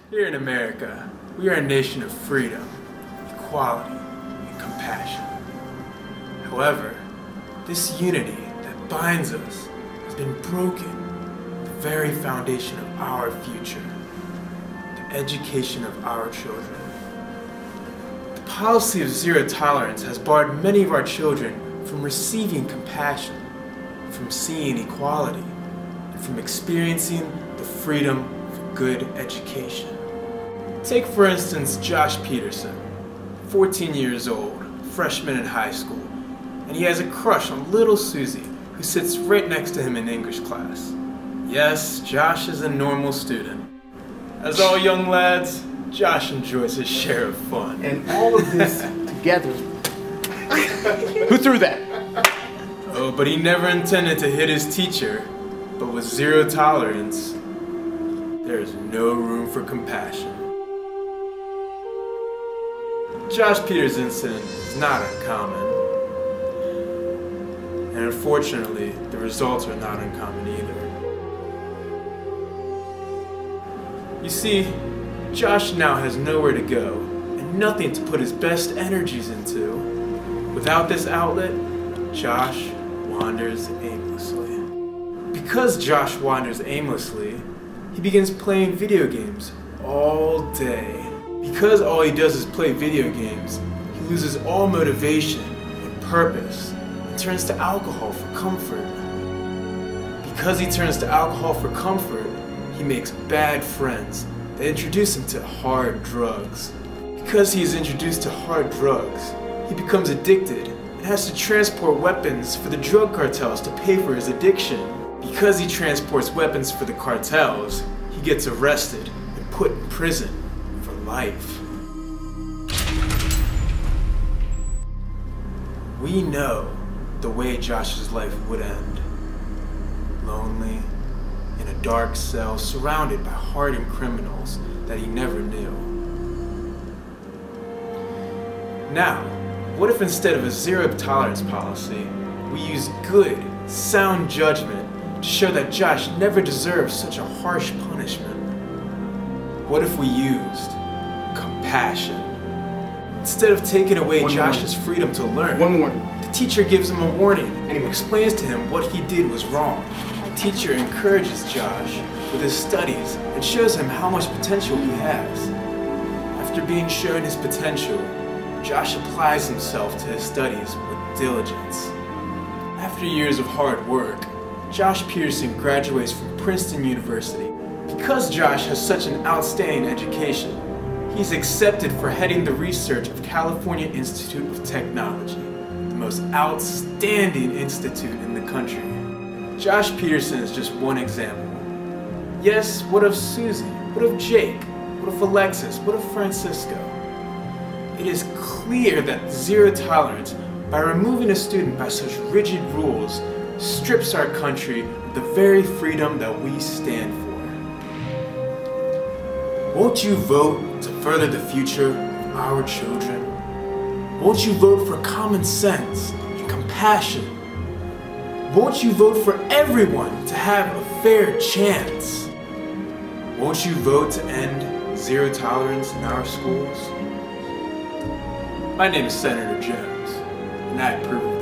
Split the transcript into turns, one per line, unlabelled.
Here in America, we are a nation of freedom, equality, and compassion. However, this unity that binds us has been broken at the very foundation of our future, the education of our children. The policy of zero tolerance has barred many of our children from receiving compassion, from seeing equality, and from experiencing the freedom of a good education. Take for instance Josh Peterson, 14 years old, freshman in high school, and he has a crush on little Susie, who sits right next to him in English class. Yes, Josh is a normal student. As all young lads, Josh enjoys his share of fun.
And all of this together. Who threw that?
Oh, but he never intended to hit his teacher. But with zero tolerance, there is no room for compassion. Josh Peters' incident is not uncommon. And unfortunately, the results are not uncommon either. You see, Josh now has nowhere to go and nothing to put his best energies into. Without this outlet, Josh wanders aimlessly. Because Josh wanders aimlessly, he begins playing video games all day. Because all he does is play video games, he loses all motivation and purpose and turns to alcohol for comfort. Because he turns to alcohol for comfort, he makes bad friends that introduce him to hard drugs. Because he is introduced to hard drugs, he becomes addicted and has to transport weapons for the drug cartels to pay for his addiction. Because he transports weapons for the cartels, he gets arrested and put in prison for life. We know the way Josh's life would end. Lonely, in a dark cell surrounded by hardened criminals that he never knew. Now, what if instead of a zero tolerance policy, we use good, sound judgment to show that Josh never deserves such a harsh punishment? What if we used compassion? Instead of taking away Josh's freedom to learn, the teacher gives him a warning and explains to him what he did was wrong. The teacher encourages Josh with his studies and shows him how much potential he has. After being shown his potential, Josh applies himself to his studies with diligence. After years of hard work, Josh Peterson graduates from Princeton University. Because Josh has such an outstanding education, he's accepted for heading the research of California Institute of Technology, the most outstanding institute in the country. Josh Peterson is just one example. Yes, what of Susie? What of Jake? What of Alexis? What of Francisco? It is clear that zero tolerance, by removing a student by such rigid rules, strips our country of the very freedom that we stand for. Won't you vote to further the future of our children? Won't you vote for common sense and compassion? Won't you vote for everyone to have a fair chance? Won't you vote to end zero tolerance in our schools? My name is Senator Jones, and I approve of